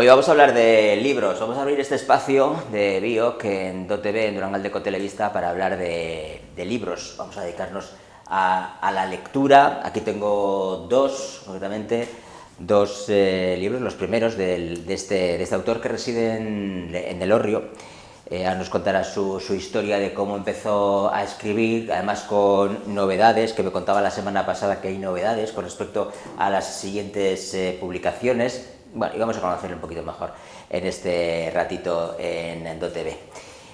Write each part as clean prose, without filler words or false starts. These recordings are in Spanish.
Hoy vamos a hablar de libros, vamos a abrir este espacio de BIOC en DOTV, en Durangaldeko Televista, para hablar de libros. Vamos a dedicarnos a la lectura. Aquí tengo concretamente, dos libros, los primeros de este autor que reside en Elorrio. Ahora nos contará su historia de cómo empezó a escribir, además con novedades, que me contaba la semana pasada que hay novedades con respecto a las siguientes publicaciones. Bueno, y vamos a conocerlo un poquito mejor en este ratito en DOTV.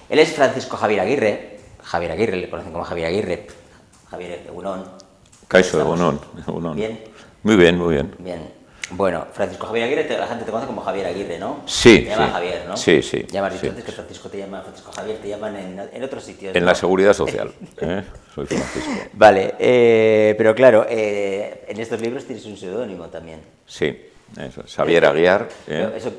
Él es Francisco Javier Aguirre. Javier Aguirre, le conocen como Javier Aguirre. Javier Egunon. Kaixo, Egunon. ¿Bien? Muy bien, muy bien. Bien. Bueno, Francisco Javier Aguirre, la gente te conoce como Javier Aguirre, ¿no? Sí. Te llama Javier, ¿no? Sí, sí. Ya me has dicho sí. antes que Francisco te llama Francisco Javier, te llaman en otros sitios. En ¿no? la Seguridad Social. Soy Francisco. Vale, pero claro, en estos libros tienes un seudónimo también. Sí, eso, Xavier Aguiar. ¿Eso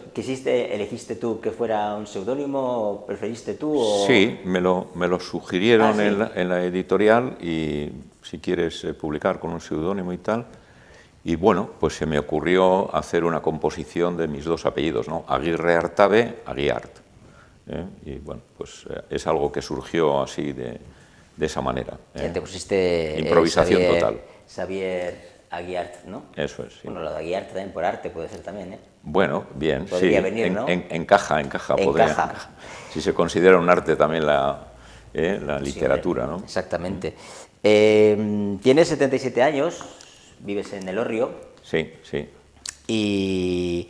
elegiste tú que fuera un seudónimo o preferiste tú? O... Sí, me lo sugirieron ¿sí? en la editorial y si quieres publicar con un seudónimo y tal. Y bueno, pues se me ocurrió hacer una composición de mis dos apellidos, ¿no? Aguirre Artabe, Aguiart. Y bueno, pues es algo que surgió así de esa manera. Ya te pusiste... Improvisación Xavier, total. Xavier Aguiart, ¿no? Eso es, sí. Bueno, lo de Aguiart también por arte puede ser también, ¿eh? Bueno, bien, podría sí. venir, ¿no? Encaja. Podría. Si se considera un arte también la literatura, sí, ¿no? Exactamente. Tienes 77 años, vives en Elorrio. Sí. Y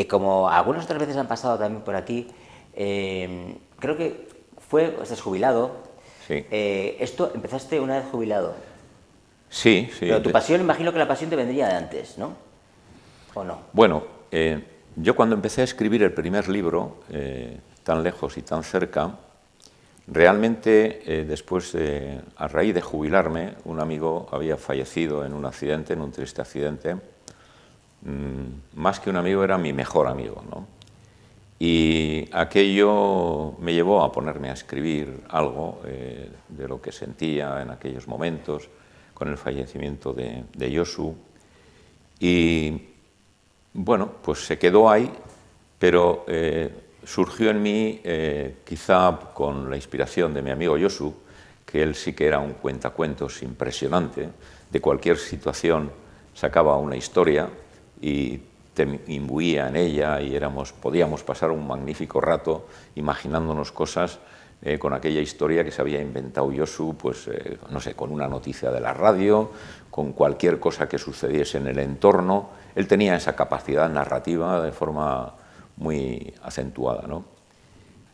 como algunas otras veces han pasado también por aquí, creo que estás jubilado. Sí. Esto empezaste una vez jubilado. Sí. Pero tu pasión, imagino que la pasión te vendría de antes, ¿no? ¿O no? Bueno, yo cuando empecé a escribir el primer libro, tan lejos y tan cerca, realmente después, a raíz de jubilarme, un amigo había fallecido en un accidente, en un triste accidente. Más que un amigo, era mi mejor amigo, ¿no? Y aquello me llevó a ponerme a escribir algo de lo que sentía en aquellos momentos, con el fallecimiento de Josu. Y bueno, pues se quedó ahí, pero surgió en mí, quizá con la inspiración de mi amigo Josu, que él sí que era un cuentacuentos impresionante, de cualquier situación sacaba una historia y te imbuía en ella y podíamos pasar un magnífico rato imaginándonos cosas con aquella historia que se había inventado Josu, pues no sé, con una noticia de la radio, con cualquier cosa que sucediese en el entorno. Él tenía esa capacidad narrativa de forma muy acentuada, ¿no?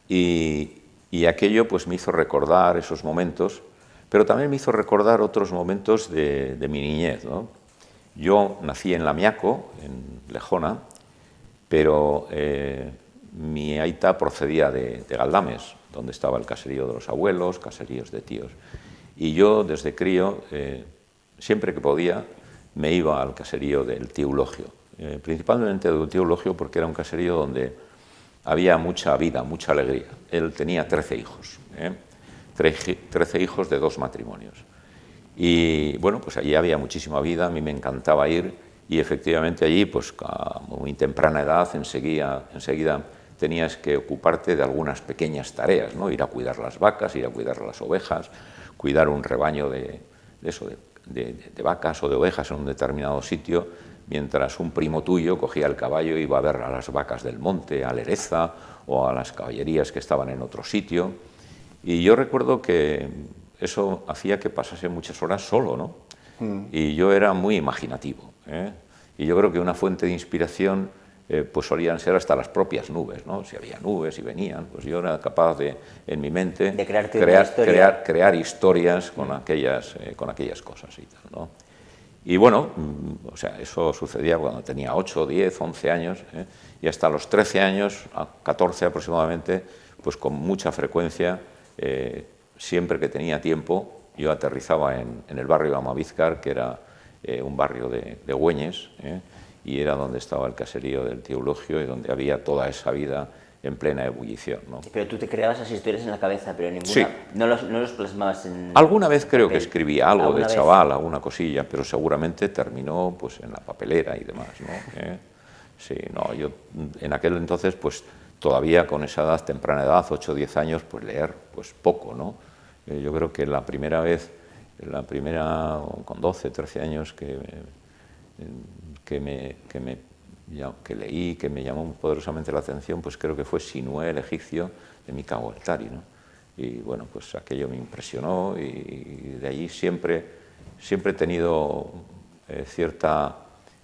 Y aquello pues me hizo recordar esos momentos, pero también me hizo recordar otros momentos de mi niñez, ¿no? Yo nací en Lamiaco, en Lejona, pero mi aita procedía de Galdames, donde estaba el caserío de los abuelos, caseríos de tíos. Y yo, desde crío, siempre que podía, me iba al caserío del tío Eulogio. Principalmente del tío Eulogio porque era un caserío donde había mucha vida, mucha alegría. Él tenía 13 hijos, 13 hijos de 2 matrimonios. Y bueno, pues allí había muchísima vida, a mí me encantaba ir y efectivamente allí, pues a muy temprana edad, enseguida tenías que ocuparte de algunas pequeñas tareas, ¿no? Ir a cuidar las vacas, ir a cuidar las ovejas, cuidar un rebaño de vacas o de ovejas en un determinado sitio, mientras un primo tuyo cogía el caballo y iba a ver a las vacas del monte, a Lereza o a las caballerías que estaban en otro sitio. Y yo recuerdo que eso hacía que pasase muchas horas solo, ¿no? Y yo era muy imaginativo, y yo creo que una fuente de inspiración pues solían ser hasta las propias nubes, ¿no? Si había nubes y venían, pues yo era capaz de, en mi mente, de crear historias con aquellas cosas y tal, ¿no? Y bueno, o sea, eso sucedía cuando tenía 8, 10, 11 años, y hasta los 13 años, a 14 aproximadamente, pues con mucha frecuencia, siempre que tenía tiempo, yo aterrizaba en el barrio de Amavízcar, que era un barrio de Güeñes, y era donde estaba el caserío del tío Eulogio y donde había toda esa vida en plena ebullición, ¿no? Pero tú te creabas esas historias en la cabeza, pero ninguna... Sí. No los plasmabas en... Alguna vez creo que escribía algo de chaval, vez? alguna cosilla, pero seguramente terminó pues en la papelera y demás, ¿no? Sí, no, yo en aquel entonces, pues todavía con esa edad, temprana edad, 8 o 10 años, pues leer, pues poco, ¿no? Yo creo que la primera vez, con 12, 13 años que leí, que me llamó poderosamente la atención, pues creo que fue Sinué el egipcio de Mika Gualtari, ¿no? Y bueno, pues aquello me impresionó y de allí siempre he tenido cierta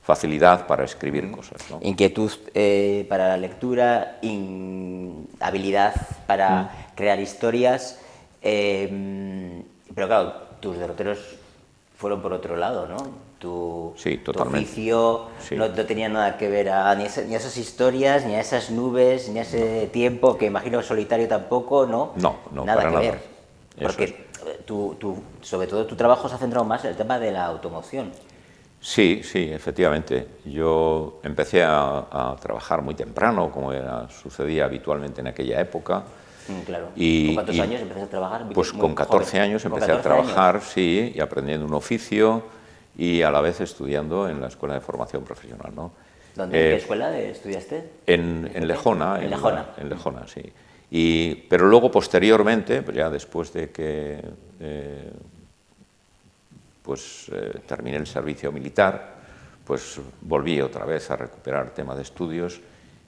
facilidad para escribir cosas, ¿no? Inquietud para la lectura, habilidad para crear historias, pero claro, tus derroteros fueron por otro lado, ¿no? Sí, Tu totalmente. oficio Sí. no tenía nada que ver ni a esas historias, ni a esas nubes, ni a ese tiempo, que imagino solitario tampoco, ¿no? No, no, Nada para que nada. ver. Eso es. Porque sobre todo tu trabajo se ha centrado más en el tema de la automoción. Sí, sí, efectivamente. Yo empecé a trabajar muy temprano, como sucedía habitualmente en aquella época. Claro. ¿Con Y, cuántos y, años empezaste a trabajar? pues Muy con 14 joven. años ¿Con empecé a 14 años? trabajar, sí, y aprendiendo un oficio y a la vez estudiando en la Escuela de Formación Profesional, ¿no? ¿Dónde? ¿En qué escuela estudiaste? En Lejona, En Lejona. en Lejona, sí. Pero luego, posteriormente, pues ya después de que terminé el servicio militar, pues volví otra vez a recuperar tema de estudios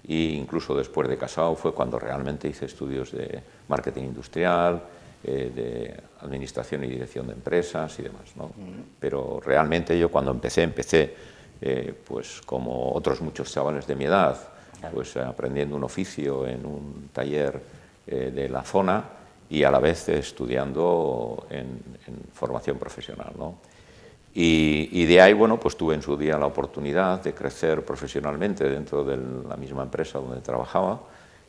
e incluso después de casado fue cuando realmente hice estudios de marketing industrial, de administración y dirección de empresas y demás, ¿no? Pero realmente yo cuando empecé pues como otros muchos chavales de mi edad, pues aprendiendo un oficio en un taller de la zona y a la vez estudiando en formación profesional, ¿no? Y de ahí, bueno, pues tuve en su día la oportunidad de crecer profesionalmente dentro de la misma empresa donde trabajaba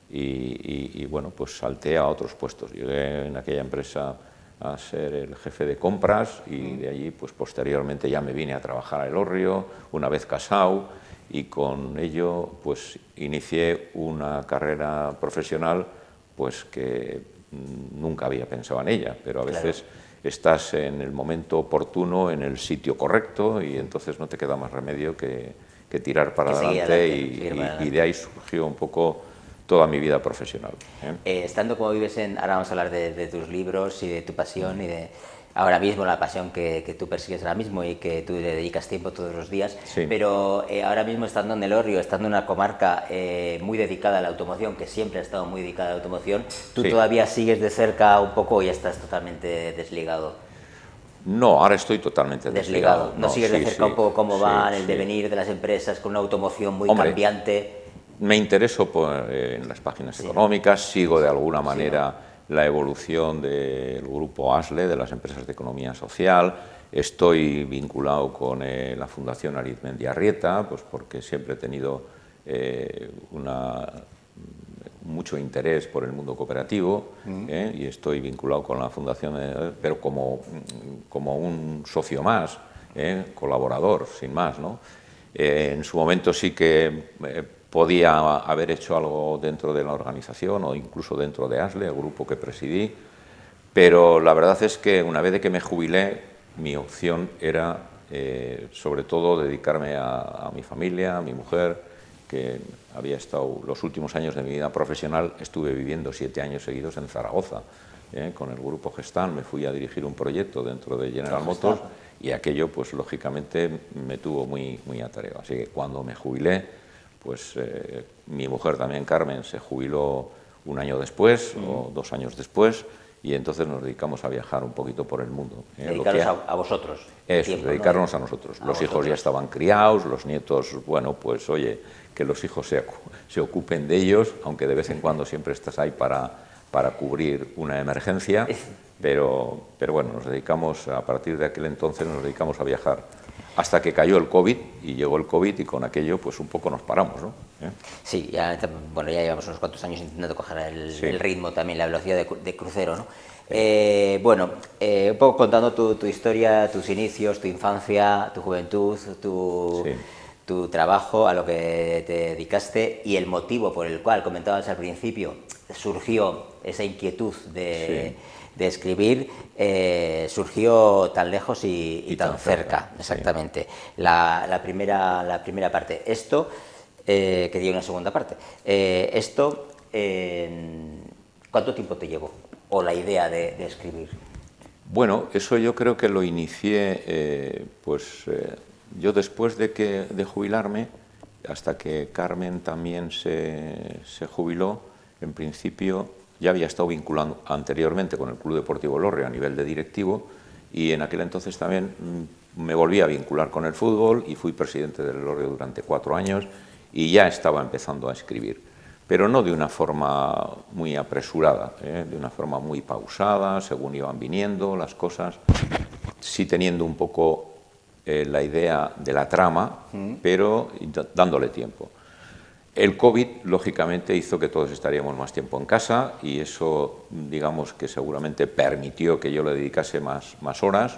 y bueno, pues salté a otros puestos. Llegué en aquella empresa a ser el jefe de compras y de allí, pues posteriormente ya me vine a trabajar a Elorrio, una vez casado, y con ello, pues inicié una carrera profesional, pues que nunca había pensado en ella, pero a veces estás en el momento oportuno, en el sitio correcto, y entonces no te queda más remedio que tirar para adelante, y de ahí surgió un poco toda mi vida profesional. Estando como vives ahora vamos a hablar de tus libros y de tu pasión y de ahora mismo la pasión que tú persigues ahora mismo y que tú le dedicas tiempo todos los días, Sí. pero ahora mismo estando en Elorrio, estando en una comarca muy dedicada a la automoción, que siempre ha estado muy dedicada a la automoción, ¿tú Sí. todavía sigues de cerca un poco o ya estás totalmente desligado? No, ahora estoy totalmente desligado. ¿No sigues de cerca un poco cómo va el sí. devenir de las empresas con una automoción muy Hombre, cambiante? me intereso en las páginas económicas, sigo de alguna manera la evolución del grupo ASLE, de las empresas de economía social, estoy vinculado con la Fundación Arizmendiarrieta, pues porque siempre he tenido mucho interés por el mundo cooperativo y estoy vinculado con la Fundación, pero como un socio más, colaborador, sin más, ¿no? En su momento sí que podía haber hecho algo dentro de la organización o incluso dentro de ASLE, el grupo que presidí, pero la verdad es que una vez de que me jubilé, mi opción era sobre todo dedicarme a mi familia, a mi mujer, que había estado los últimos años de mi vida profesional, estuve viviendo 7 años seguidos en Zaragoza, con el grupo Gestamp. Me fui a dirigir un proyecto dentro de General Motors y aquello, pues lógicamente, me tuvo muy, muy atareado. Así que cuando me jubilé, pues mi mujer también, Carmen, se jubiló un año después o 2 años después, y entonces nos dedicamos a viajar un poquito por el mundo. Dedicaros a vosotros. Eso, tiempo, dedicarnos ¿no? a nosotros. A Los hijos vosotros. ya estaban criados, los nietos, bueno, pues oye, que los hijos se ocupen de ellos, aunque de vez en cuando siempre estás ahí para cubrir una emergencia, pero bueno, nos dedicamos, a partir de aquel entonces nos dedicamos a viajar hasta que cayó el COVID y llegó el COVID, y con aquello pues un poco nos paramos, ¿no? Sí, ya llevamos unos cuantos años intentando coger el ritmo también, la velocidad de crucero, ¿no? Un poco contando tu historia, tus inicios, tu infancia, tu juventud, tu trabajo, a lo que te dedicaste y el motivo por el cual, comentabas al principio, surgió esa inquietud de escribir, surgió tan lejos y tan cerca, exactamente. La primera parte. Esto quería una segunda parte. Esto, ¿cuánto tiempo te llevó? ¿O la idea de escribir? Bueno, eso yo creo que lo inicié, yo después de jubilarme, hasta que Carmen también se jubiló, en principio ya había estado vinculado anteriormente con el Club Deportivo Elorrio a nivel de directivo, y en aquel entonces también me volví a vincular con el fútbol y fui presidente del Elorrio durante 4 años y ya estaba empezando a escribir, pero no de una forma muy apresurada, de una forma muy pausada, según iban viniendo las cosas, sí teniendo un poco la idea de la trama, pero dándole tiempo. El COVID, lógicamente, hizo que todos estaríamos más tiempo en casa y eso, digamos, que seguramente permitió que yo le dedicase más horas.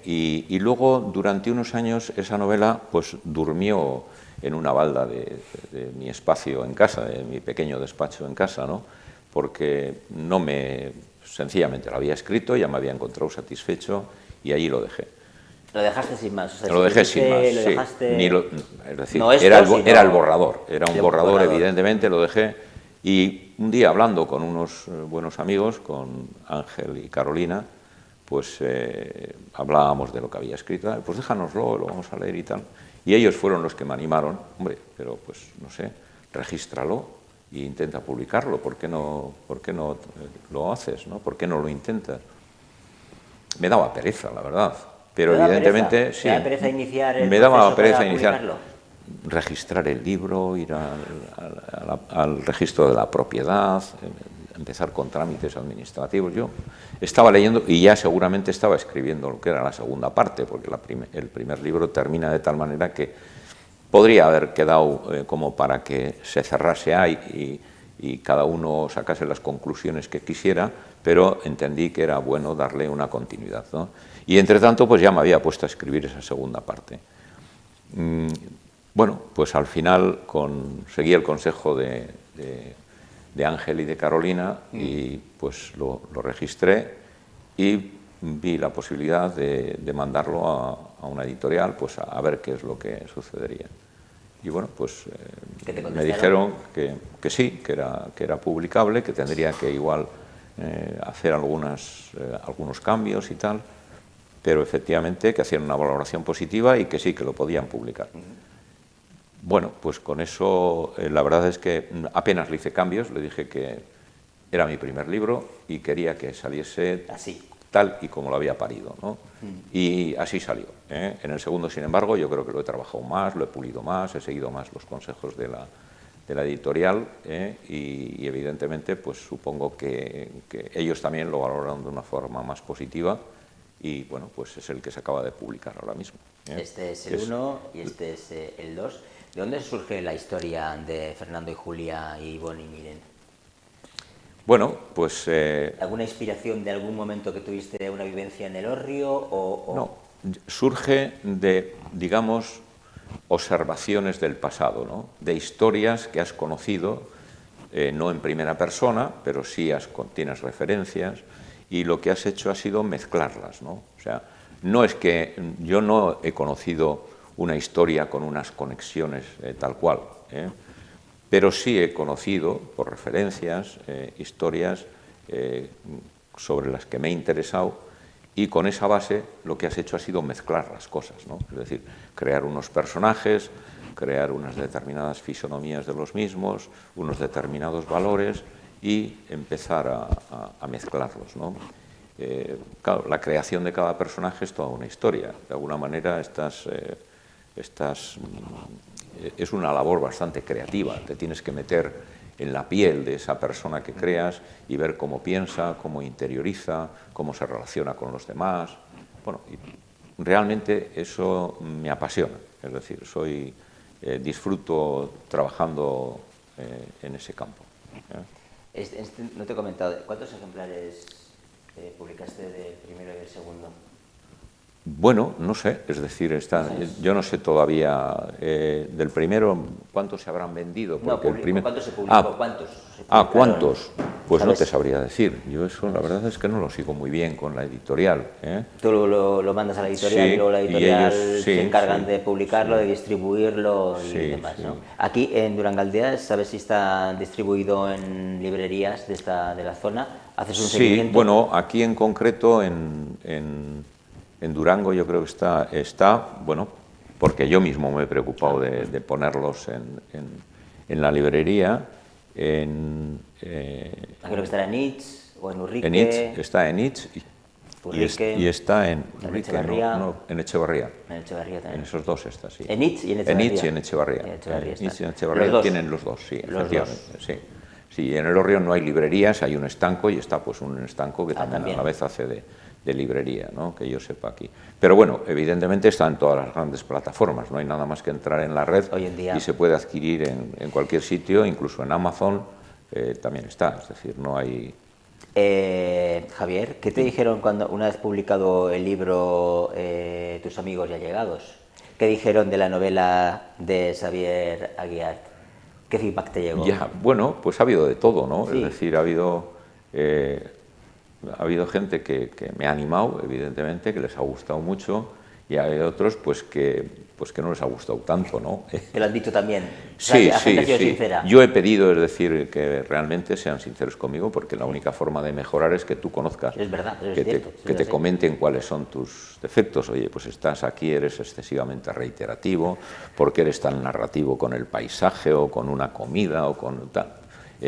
Y luego, durante unos años, esa novela pues durmió en una balda de mi espacio en casa, de mi pequeño despacho en casa, ¿no? Porque sencillamente lo había escrito, ya me había encontrado satisfecho y allí lo dejé. Lo dejaste sin más. O sea, lo dejé sin más, lo sí. dejaste... Es decir, no esto, era el sino... borrador, era un borrador, evidentemente, lo dejé. Y un día, hablando con unos buenos amigos, con Ángel y Carolina, pues hablábamos de lo que había escrito. Pues déjanoslo, lo vamos a leer y tal. Y ellos fueron los que me animaron. Hombre, pero pues no sé, regístralo e intenta publicarlo. ¿Por qué no lo haces, ¿no? ¿Por qué no lo intentas? Me daba pereza, la verdad. Pero evidentemente sí. ¿Te da pereza iniciar el me daba proceso pereza para iniciar, publicarlo? registrar el libro, ir al registro de la propiedad, empezar con trámites administrativos. Yo estaba leyendo y ya seguramente estaba escribiendo lo que era la segunda parte, porque el primer libro termina de tal manera que podría haber quedado como para que se cerrase ahí y cada uno sacase las conclusiones que quisiera, pero entendí que era bueno darle una continuidad, ¿no? Y entre tanto, pues ya me había puesto a escribir esa segunda parte. Bueno, pues al final seguí el consejo de Ángel y de Carolina y pues lo registré y vi la posibilidad de mandarlo a una editorial, pues a ver qué es lo que sucedería. Y bueno, pues me dijeron que sí, que era publicable, que tendría que igual hacer algunos cambios y tal, pero efectivamente que hacían una valoración positiva y que sí, que lo podían publicar. Bueno, pues con eso la verdad es que apenas le hice cambios, le dije que era mi primer libro y quería que saliese así, tal y como lo había parido, ¿no? Y así salió. En el segundo, sin embargo, yo creo que lo he trabajado más, lo he pulido más, he seguido más los consejos de la editorial y evidentemente pues supongo que ellos también lo valoran de una forma más positiva y bueno, pues es el que se acaba de publicar ahora mismo. Este es el 1 y este es el 2. ¿De dónde surge la historia de Fernando y Julia y Ivonne y Miren? Bueno, pues... ¿Alguna inspiración de algún momento que tuviste una vivencia en Elorrio o...? No, surge de, digamos, observaciones del pasado, ¿no? De historias que has conocido, no en primera persona, pero sí tienes referencias, y lo que has hecho ha sido mezclarlas, ¿no? O sea, no es que yo no he conocido una historia con unas conexiones tal cual, pero sí he conocido, por referencias, historias sobre las que me he interesado, y con esa base lo que has hecho ha sido mezclar las cosas, ¿no? Es decir, crear unos personajes, crear unas determinadas fisonomías de los mismos, unos determinados valores y empezar a mezclarlos, ¿no? Claro, la creación de cada personaje es toda una historia. De alguna manera es una labor bastante creativa. Te tienes que meter en la piel de esa persona que creas y ver cómo piensa, cómo interioriza, cómo se relaciona con los demás. Bueno, y realmente eso me apasiona. Es decir, disfruto trabajando en ese campo. No te he comentado, ¿cuántos ejemplares publicaste del primero y del segundo? Bueno, no sé, es decir, yo no sé todavía del primero cuántos se habrán vendido. Porque ¿cuántos se publicó? ¿Cuántos? ¿Cuántos? Pues no ¿sabes? te sabría decir. Yo eso, la verdad es que no lo sigo muy bien con la editorial, ¿eh? Tú lo mandas a la editorial y Sí, luego la y ellos, editorial se sí, encargan sí, de publicarlo, de sí, distribuirlo y sí, demás, ¿no? sí. Aquí en Durangaldea, ¿sabes si está distribuido en librerías de la zona? ¿Haces un Sí, seguimiento? bueno, aquí en concreto, en Durango, yo creo que está, bueno, porque yo mismo me he preocupado de ponerlos en la librería, Imagino que estará en Itz o en en Itz, Urrique, está en Itz y Urrique, está en en Ubrique, no, Echevarría, no, en Echevarría. en Echevarría En también. esos dos está, sí. En Itz y en En Itz y Echevarría. en Echevarría. En Echevarría En están. Itz y en Los Echevarría dos. tienen los dos, sí, Los efectivamente, dos. sí. Sí, en el Hórreo no hay librerías, hay un estanco y está pues un estanco que también También. a la vez hace de librería, ¿no? Que yo sepa aquí. Pero bueno, evidentemente está en todas las grandes plataformas, no hay nada más que entrar en la red Hoy en día. y se puede adquirir en cualquier sitio, incluso en Amazon también está, es decir, no hay... Javier, ¿qué te dijeron cuando una vez publicado el libro Tus amigos y allegados? ¿Qué dijeron de la novela de Xavier Aguiar? ¿Qué feedback te llegó? Ya, bueno, pues ha habido de todo, ¿no? Sí. Es decir, ha habido gente que me ha animado, evidentemente, que les ha gustado mucho, y hay otros pues que no les ha gustado tanto, ¿no? Te lo han dicho también. Sí, La gente sí, ha sido sí. sincera. Yo he pedido, es decir, que realmente sean sinceros conmigo, porque la única forma de mejorar es que tú conozcas, Es verdad, eso es que cierto, que es te así. comenten cuáles son tus defectos. Oye, pues estás aquí, eres excesivamente reiterativo, porque eres tan narrativo con el paisaje o con una comida o con tal.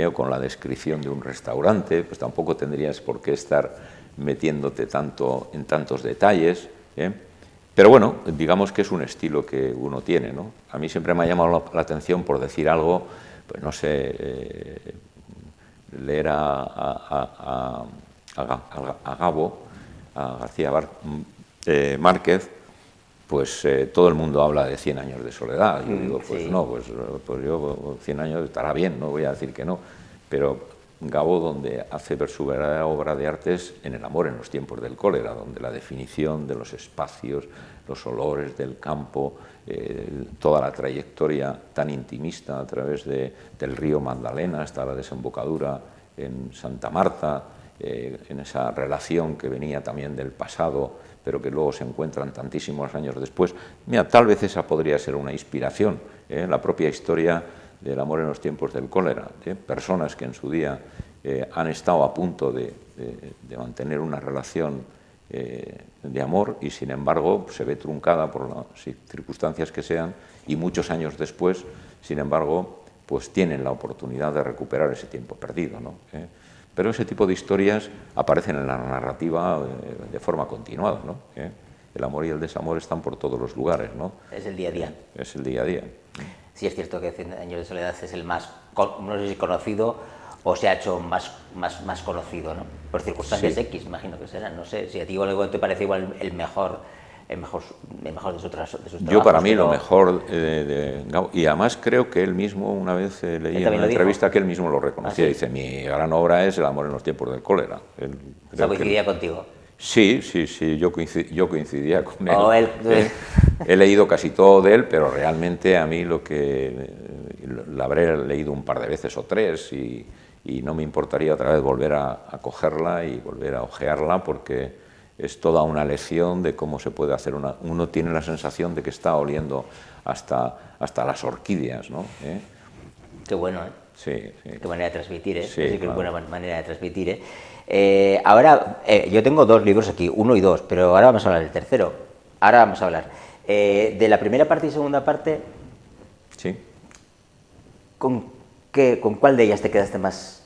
O con la descripción de un restaurante, pues tampoco tendrías por qué estar metiéndote tanto en tantos detalles. Pero bueno, digamos que es un estilo que uno tiene, ¿no? A mí siempre me ha llamado la atención por decir algo, pues no sé, leer a Gabo, a García Márquez, pues todo el mundo habla de 100 años de soledad. Yo digo, pues sí. no, pues yo 100 años estará bien, no voy a decir que no, pero Gabo, donde hace ver su verdadera obra de arte es en el amor en los tiempos del cólera, donde la definición de los espacios, los olores del campo, toda la trayectoria tan intimista a través del río Magdalena hasta la desembocadura en Santa Marta, en esa relación que venía también del pasado, pero que luego se encuentran tantísimos años después. Mira, tal vez esa podría ser una inspiración, la propia historia del amor en los tiempos del cólera. Personas que en su día han estado a punto de mantener una relación de amor y sin embargo se ve truncada por las circunstancias que sean y muchos años después, sin embargo, pues tienen la oportunidad de recuperar ese tiempo perdido, ¿no? Pero ese tipo de historias aparecen en la narrativa de forma continuada, ¿no? El amor y el desamor están por todos los lugares, ¿no? Es el día a día. Es el día a día. Sí, es cierto que 100 años de soledad es el más, no sé si conocido o se ha hecho más conocido, ¿no? Por circunstancias Sí. X, imagino que serán. No sé si a ti igual te parece igual el mejor de sus trabajos. Yo para mí pero lo mejor de Gabo, y además creo que él mismo, una vez leí en también una lo dijo. entrevista que él mismo lo reconocía, ¿Ah, sí? Dice, mi gran obra es El amor en los tiempos del cólera. O sea, coincidía contigo. Sí, yo coincidía con él. O él. He leído casi todo de él, pero realmente a mí la habré leído un par de veces o tres y no me importaría otra vez volver a cogerla y volver a ojearla porque es toda una lección de cómo se puede hacer uno tiene la sensación de que está oliendo hasta las orquídeas, ¿no? Qué bueno, ¿eh? Sí, sí. Qué manera de transmitir, ¿eh? Sí, Sí, que claro. es buena manera de transmitir, ¿eh? Ahora, yo tengo dos libros aquí, uno y dos, pero ahora vamos a hablar del tercero. Ahora vamos a hablar de la primera parte y segunda parte. Sí. ¿Con cuál de ellas te quedaste más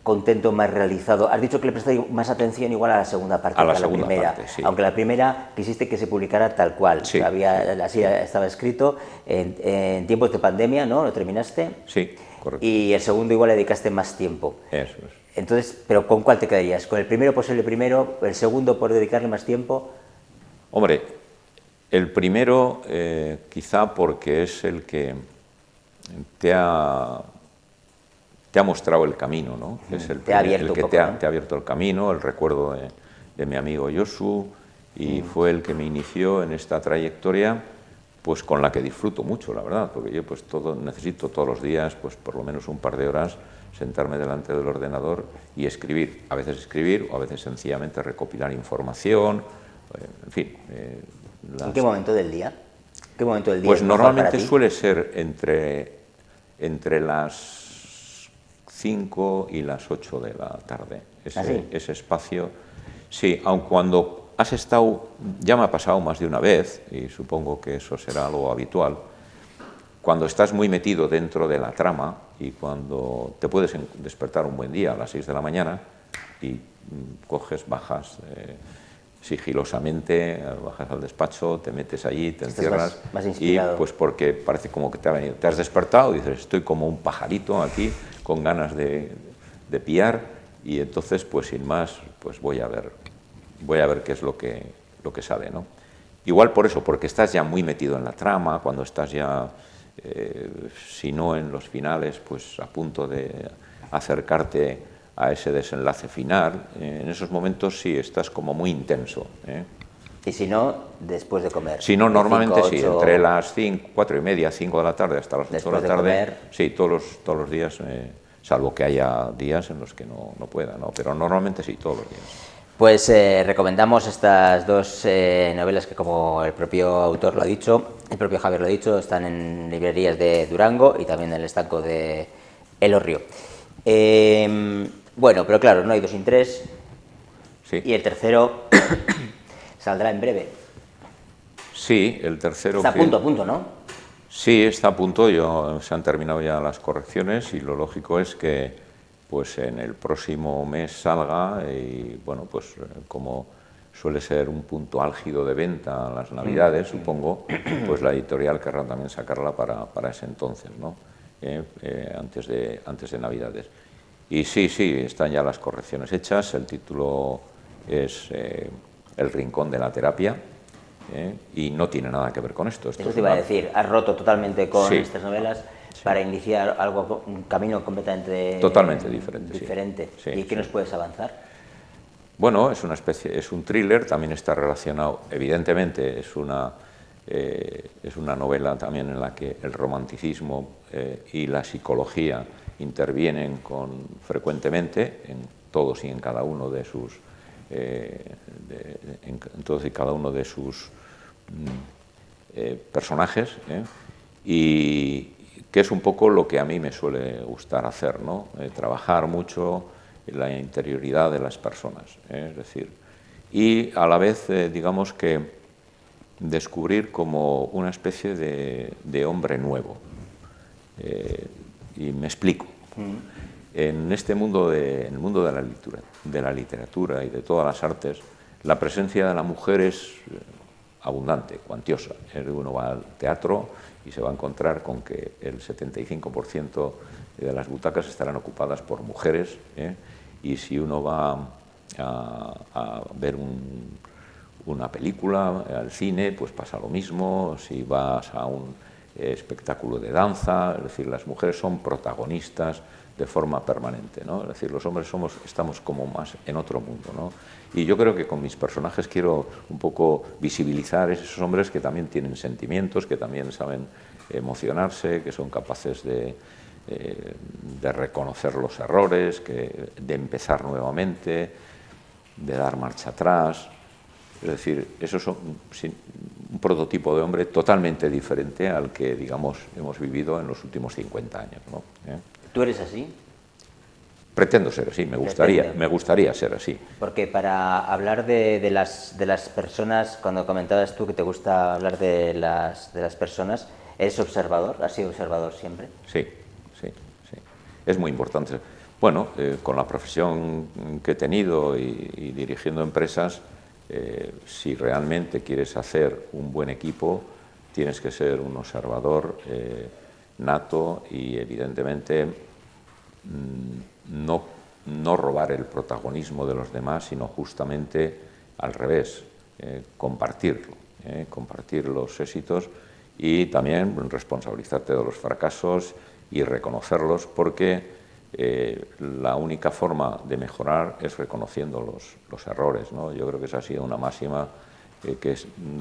contento, más realizado? Has dicho que le prestaste más atención igual a la segunda parte A la que a la segunda primera. parte, sí. Aunque la primera quisiste que se publicara tal cual. Sí, Así estaba escrito. En tiempos de pandemia, ¿no? ¿Lo terminaste? Sí, correcto. Y el segundo igual le dedicaste más tiempo. Eso es. Entonces, ¿pero con cuál te quedarías? ¿Con el primero por ser el primero? ¿El segundo por dedicarle más tiempo? Hombre, el primero quizá porque es el que te ha mostrado el camino, ¿no? Es el Te ha abierto el que un poco, te ha ¿no? abierto el camino, el recuerdo de mi amigo Josu, y fue el que me inició en esta trayectoria, pues con la que disfruto mucho, la verdad, porque yo pues necesito todos los días, pues por lo menos un par de horas, sentarme delante del ordenador y escribir, a veces escribir o a veces sencillamente recopilar información, en fin. ¿En qué momento del día? ¿Qué momento del día Pues es mejor para normalmente ti? suele ser entre las 5 y las 8 de la tarde, ¿Ah, sí? ese espacio. Sí, aun cuando has estado, ya me ha pasado más de una vez, y supongo que eso será algo habitual, cuando estás muy metido dentro de la trama y cuando te puedes despertar un buen día a las 6 de la mañana y coges, bajas sigilosamente, bajas al despacho, te metes allí, te encierras más y inspirado. pues porque parece como que te has despertado y dices, estoy como un pajarito aquí con ganas de piar, y entonces pues sin más pues voy a ver qué es lo que sale, ¿no? Igual por eso, porque estás ya muy metido en la trama, cuando estás ya, si no en los finales, pues a punto de acercarte a ese desenlace final. En esos momentos sí estás como muy intenso, ¿eh? Y si no, después de comer. Si no, De 5 normalmente a sí, 8, entre las 5, 4 y media, 5 de la tarde hasta las 8 de después la de tarde, comer. sí, todos los días, salvo que haya días en los que no pueda, ¿no? Pero normalmente sí, todos los días. Pues recomendamos estas dos novelas que, como el propio autor lo ha dicho, el propio Javier lo ha dicho, están en librerías de Durango y también en el estanco de El Hórreo. Bueno, pero claro, no hay dos sin tres, Sí. y el tercero saldrá en breve. Sí, el tercero Está que... a punto, ¿no? Sí, está a punto, se han terminado ya las correcciones y lo lógico es que pues en el próximo mes salga y bueno, pues como suele ser un punto álgido de venta a las Navidades, supongo, pues la editorial querrá también sacarla para ese entonces, ¿no? Antes de Navidades. Y sí, están ya las correcciones hechas, el título es El rincón de la terapia. Y no tiene nada que ver con esto. Eso te iba a decir, has roto totalmente con estas novelas para iniciar un camino completamente totalmente diferente. Sí. ¿Y qué nos puedes avanzar? Bueno, es un thriller, también está relacionado, evidentemente es una novela también en la que el romanticismo y la psicología intervienen frecuentemente en todos y en cada uno de sus personajes, y que es un poco lo que a mí me suele gustar hacer, ¿no? Trabajar mucho en la interioridad de las personas, es decir, y a la vez, digamos que descubrir como una especie de hombre nuevo. Y me explico. En este mundo, en el mundo de la literatura y de todas las artes, la presencia de la mujer es abundante, cuantiosa. Uno va al teatro y se va a encontrar con que el 75% de las butacas estarán ocupadas por mujeres, y si uno va a ver una película al cine, pues pasa lo mismo. Si vas a un espectáculo de danza, es decir, las mujeres son protagonistas de forma permanente, ¿no? Es decir, los hombres estamos como más en otro mundo, ¿no? Y yo creo que con mis personajes quiero un poco visibilizar esos hombres que también tienen sentimientos, que también saben emocionarse, que son capaces de reconocer los errores, de empezar nuevamente, de dar marcha atrás. Es decir, eso es un prototipo de hombre totalmente diferente al que, digamos, hemos vivido en los últimos 50 años, ¿no? ¿Tú eres así? Pretendo ser así, me gustaría ser así. Porque para hablar de las personas, cuando comentabas tú que te gusta hablar de las personas, ¿eres observador? ¿Has sido observador siempre? Sí. Es muy importante. Bueno, con la profesión que he tenido y dirigiendo empresas, si realmente quieres hacer un buen equipo, tienes que ser un observador nato y, evidentemente, no robar el protagonismo de los demás, sino justamente al revés, compartirlo, compartir los éxitos y también responsabilizarte de los fracasos y reconocerlos, porque la única forma de mejorar es reconociendo los errores, ¿no? Yo creo que esa ha sido una máxima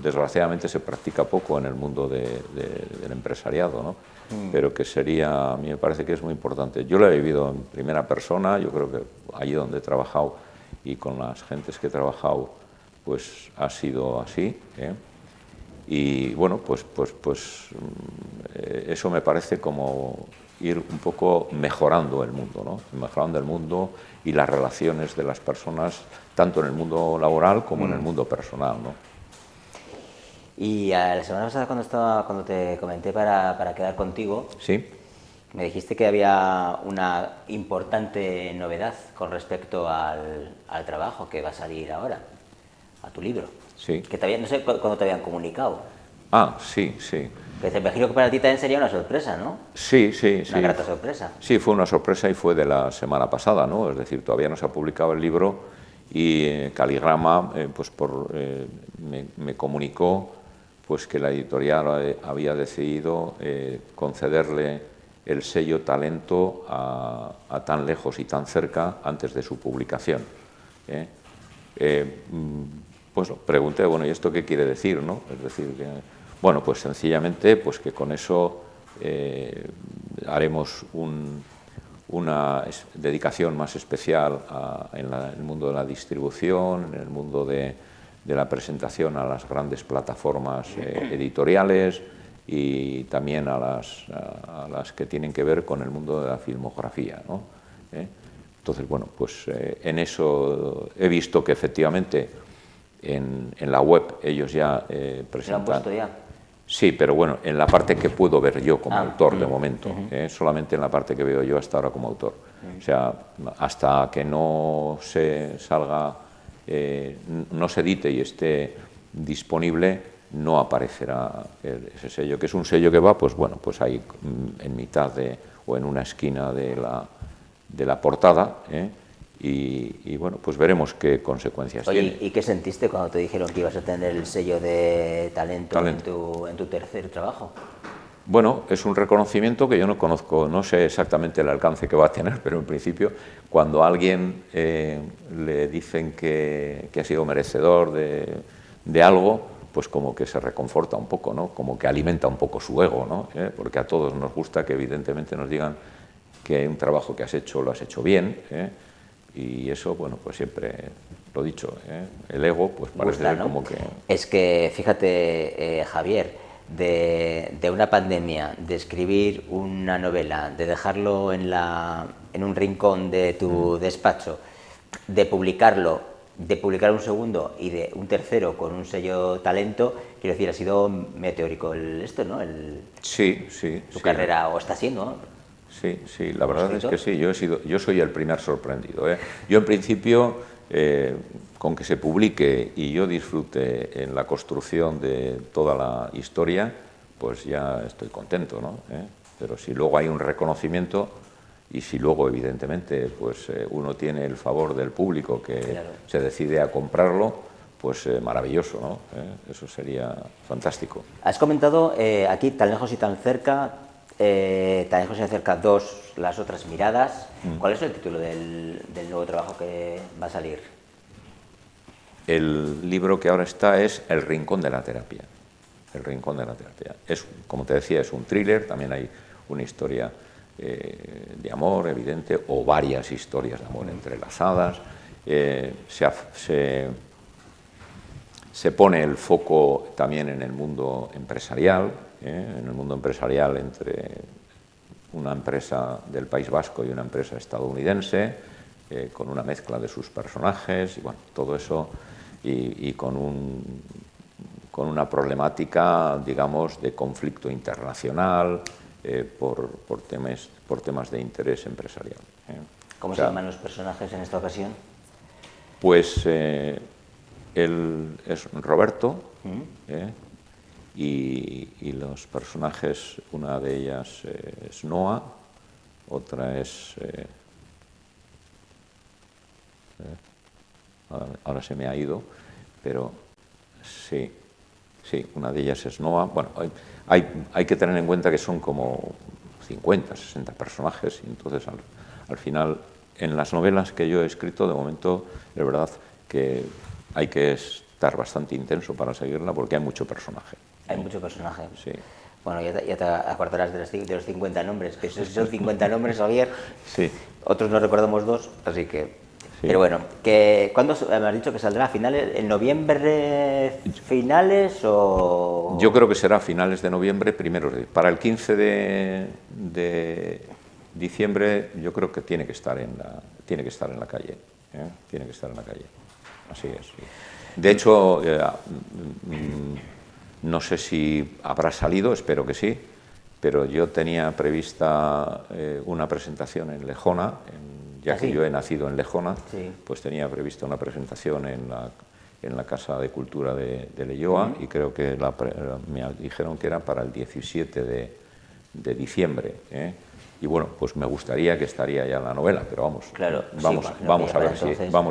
desgraciadamente se practica poco en el mundo del empresariado, ¿no? Pero que sería, a mí me parece que es muy importante. Yo lo he vivido en primera persona, yo creo que allí donde he trabajado y con las gentes que he trabajado, pues ha sido así, ¿eh? Y bueno, eso me parece como ir un poco mejorando el mundo, ¿no? Mejorando el mundo y las relaciones de las personas, tanto en el mundo laboral como en el mundo personal, ¿no? Y la semana pasada cuando te comenté para quedar contigo, Sí, me dijiste que había una importante novedad con respecto al trabajo que va a salir ahora, a tu libro. sí. Que todavía no sé cuándo te habían comunicado. Ah, sí, sí. Que te imagino que para ti también sería una sorpresa, ¿no? Sí, sí, Una sí. grata sorpresa. Sí, fue una sorpresa y fue de la semana pasada, ¿no? Es decir, todavía no se ha publicado el libro y Caligrama me comunicó pues que la editorial había decidido concederle el sello Talento a tan lejos y tan cerca antes de su publicación, ¿eh? Pues pregunté, bueno, ¿y esto qué quiere decir, no? Es decir, bueno, pues sencillamente pues que con eso haremos una dedicación más especial en el mundo de la distribución, en el mundo de la presentación a las grandes plataformas editoriales y también a las que tienen que ver con el mundo de la filmografía, ¿no? Entonces, bueno, pues en eso he visto que efectivamente en la web ellos ya presentan... ¿Lo han puesto ya? Sí, pero bueno, en la parte que puedo ver yo como autor de momento, solamente en la parte que veo yo hasta ahora como autor. O sea, hasta que no se salga, no se edite y esté disponible, no aparecerá ese sello, que es un sello que va, pues bueno, pues ahí en mitad o en una esquina de la portada, y bueno, pues veremos qué consecuencias Oye, tiene. ¿y qué sentiste cuando te dijeron que ibas a tener el sello de talento. En tu tercer trabajo? Bueno, es un reconocimiento que yo no conozco, no sé exactamente el alcance que va a tener, pero en principio cuando a alguien le dicen que ha sido merecedor de algo, pues como que se reconforta un poco, ¿no? Como que alimenta un poco su ego, ¿no? Porque a todos nos gusta que evidentemente nos digan que un trabajo que has hecho lo has hecho bien, y eso, bueno, pues siempre lo he dicho, el ego, pues parece Gusta, ¿no? como que... Es que, fíjate, Javier, de una pandemia, de escribir una novela, de dejarlo en un rincón de tu despacho, de publicar un segundo y de un tercero con un sello Talento, quiero decir, ha sido meteórico esto, ¿no? Sí, sí. Tu sí. carrera, o está siendo, ¿no? Sí, sí, la verdad es que sí, yo soy el primer sorprendido, ¿eh? Yo en principio, con que se publique y yo disfrute en la construcción de toda la historia, pues ya estoy contento, ¿no? Pero si luego hay un reconocimiento y si luego, evidentemente, pues uno tiene el favor del público que Claro. se decide a comprarlo, pues maravilloso, ¿no? Eso sería fantástico. Has comentado aquí, tan lejos y tan cerca, tan lejos y tan cerca 2, las otras miradas. ¿Cuál es el título del nuevo trabajo que va a salir? El libro que ahora está es El rincón de la terapia. El rincón de la terapia. Como te decía, es un thriller, también hay una historia de amor, evidente, o varias historias de amor entrelazadas. Se pone el foco también en el mundo empresarial, entre una empresa del País Vasco y una empresa estadounidense, con una mezcla de sus personajes, y bueno, todo eso, y con una problemática, digamos, de conflicto internacional por temas de interés empresarial. ¿Cómo se llaman los personajes en esta ocasión? Pues él es Roberto, y los personajes, una de ellas es Noa, otra es... ahora se me ha ido, pero sí, una de ellas es Noa. Bueno, hay que tener en cuenta que son como 50, 60 personajes, y entonces al final, en las novelas que yo he escrito, de momento, es verdad que hay que estar bastante intenso para seguirla porque hay mucho personaje. Hay mucho personaje. Sí. Bueno, ya te acordarás de los 50 nombres, que son 50 nombres, Javier. Sí. Otros no recordamos 2, así que... Sí. Pero bueno, ¿cuándo me has dicho que saldrá? ¿Finales, en noviembre finales o...? Yo creo que será finales de noviembre, primeros de... Para el 15 de diciembre yo creo que tiene que estar en la calle. Tiene que estar en la calle. Así es. Sí. De hecho, no sé si habrá salido, espero que sí, pero yo tenía prevista una presentación en Lejona, ya que yo he nacido en Lejona, sí, pues tenía prevista una presentación en la Casa de Cultura de Leioa, y creo que me dijeron que era para el 17 de diciembre. Y bueno, pues me gustaría que estaría ya la novela, pero vamos, claro, vamos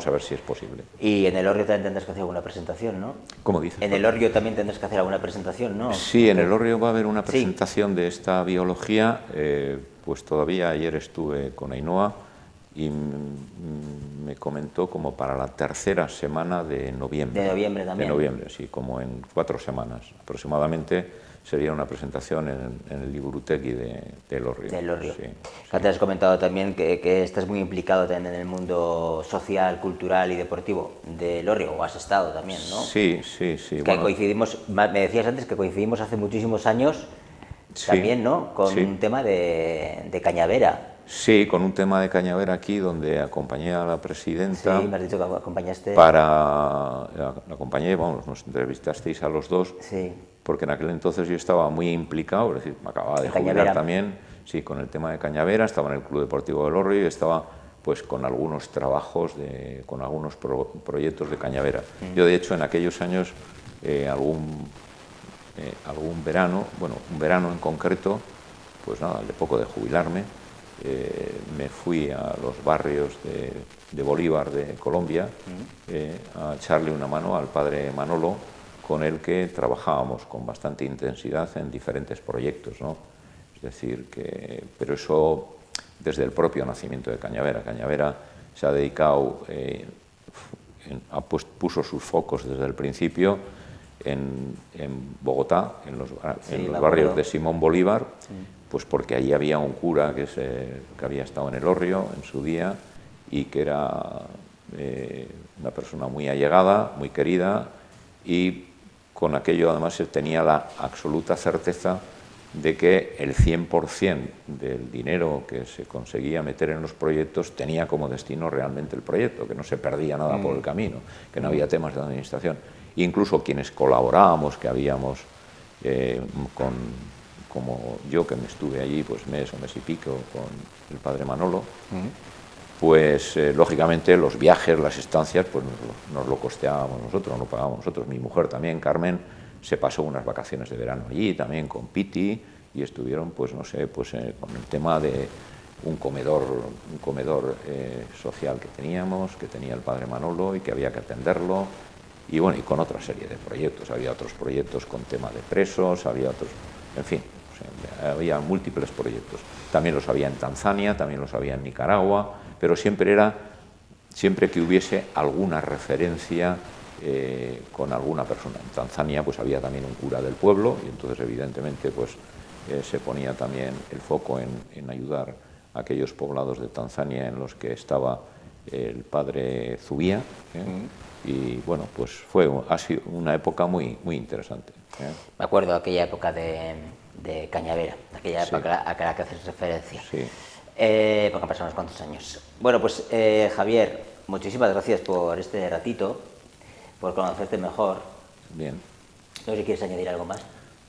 a ver si es posible. Y en El Hórreo también tendrás que hacer alguna presentación, ¿no? ¿Cómo dices? En El Hórreo también tendrás que hacer alguna presentación, ¿no? Sí, en El Hórreo va a haber una presentación de esta biología. Pues todavía ayer estuve con Ainhoa y me comentó como para la tercera semana de noviembre. De noviembre también. De noviembre, sí, como en 4 semanas aproximadamente. Sería una presentación en el Liburutegui de El Hórreo. Del Hórreo. Sí, Antes has comentado también que estás muy implicado también en el mundo social, cultural y deportivo del Hórreo, o has estado también, ¿no? Sí. Que bueno, coincidimos, me decías antes que coincidimos hace muchísimos años, sí, también, ¿no? Con un tema de Cañavera. Sí, con un tema de Cañavera aquí, donde acompañé a la presidenta. Sí, me has dicho que acompañaste. La acompañé, vamos, nos entrevistasteis a los dos. Sí. Porque en aquel entonces yo estaba muy implicado, es decir, me acababa de jubilar también, sí, con el tema de Cañavera, estaba en el Club Deportivo del Hórreo y estaba pues con algunos trabajos, con algunos proyectos de Cañavera. Yo, de hecho, en aquellos años, algún verano, bueno, un verano en concreto, pues nada, de poco de jubilarme, me fui a los barrios de Bolívar de Colombia a echarle una mano al padre Manolo, con el que trabajábamos con bastante intensidad en diferentes proyectos, ¿no? Es decir, pero eso desde el propio nacimiento de Cañavera. Cañavera se ha dedicado, puso sus focos desde el principio en Bogotá, en los barrios de Simón Bolívar, pues porque allí había un cura que había estado en El Hórreo en su día y que era una persona muy allegada, muy querida, y con aquello además se tenía la absoluta certeza de que el 100% del dinero que se conseguía meter en los proyectos tenía como destino realmente el proyecto, que no se perdía nada por el camino, que no había temas de administración. Incluso quienes colaborábamos, que habíamos, como yo que me estuve allí pues mes y pico con el padre Manolo, pues lógicamente los viajes, las estancias, pues nos lo costeábamos nosotros, nos lo pagábamos nosotros. Mi mujer también, Carmen, se pasó unas vacaciones de verano allí también con Piti y estuvieron, pues no sé, pues con el tema de un comedor social que tenía el padre Manolo y que había que atenderlo, y bueno, y con otra serie de proyectos. Había otros proyectos con tema de presos, había otros, en fin, o sea, había múltiples proyectos. También los había en Tanzania, también los había en Nicaragua, pero siempre que hubiese alguna referencia con alguna persona. En Tanzania pues había también un cura del pueblo y entonces evidentemente pues se ponía también el foco en ayudar a aquellos poblados de Tanzania en los que estaba el padre Zubía, y bueno, pues ha sido una época muy, muy interesante. Me acuerdo de aquella época de Cañavera, aquella época a la que haces referencia. Sí. Porque han pasado unos cuantos años. Bueno, pues Javier, muchísimas gracias por este ratito, por conocerte mejor. Bien. No sé si quieres añadir algo más.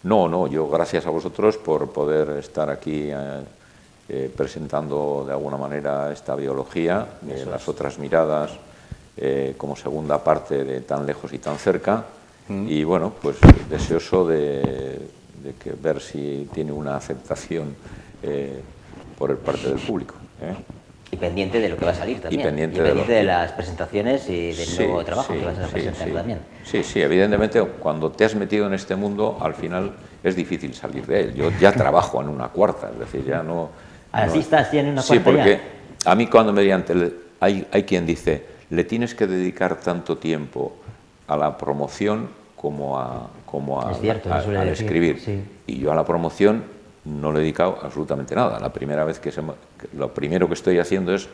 No, yo gracias a vosotros por poder estar aquí presentando de alguna manera esta biología, las otras miradas, como segunda parte de Tan lejos y tan cerca, y bueno, pues deseoso de ver si tiene una aceptación por parte del público. Y pendiente de lo que va a salir también. Y pendiente de las presentaciones y del nuevo trabajo que vas a presentar también. Sí, evidentemente cuando te has metido en este mundo, al final es difícil salir de él. Yo ya trabajo en una cuarta, es decir, ya no... ¿Así estás ya en una cuarta? Sí, porque a mí cuando hay quien dice, le tienes que dedicar tanto tiempo a la promoción como Es cierto, al suele decir, escribir. sí. Y yo a la promoción no le he dedicado absolutamente nada. Lo primero que estoy haciendo es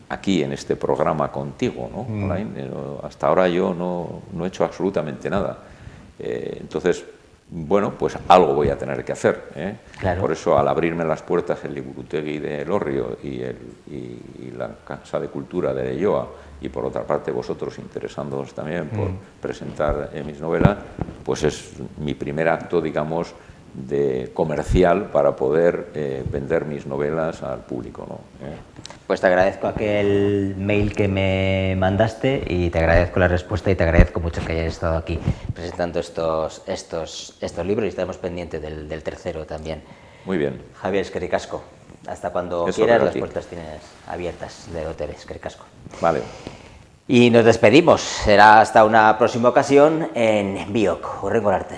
aquí en este programa contigo, ¿no? Online. Hasta ahora yo no he hecho absolutamente nada. Entonces, bueno, pues algo voy a tener que hacer, ¿eh? Claro. Por eso, al abrirme las puertas el Liburutegui de Elorrio y la Casa de Cultura de Leioa, y por otra parte vosotros interesándoos también por presentar mis novelas, pues es mi primer acto, digamos, de comercial para poder vender mis novelas al público, ¿no? Pues te agradezco aquel mail que me mandaste y te agradezco la respuesta y te agradezco mucho que hayas estado aquí presentando estos libros, y estaremos pendientes del tercero también. Muy bien. Javier, eskerrik asko. Hasta cuando Eso, quieras, las Regati. puertas tienes abiertas de Dotere, eskerrik asko. Vale. Y nos despedimos. Será hasta una próxima ocasión en Biok, hurrengo arte.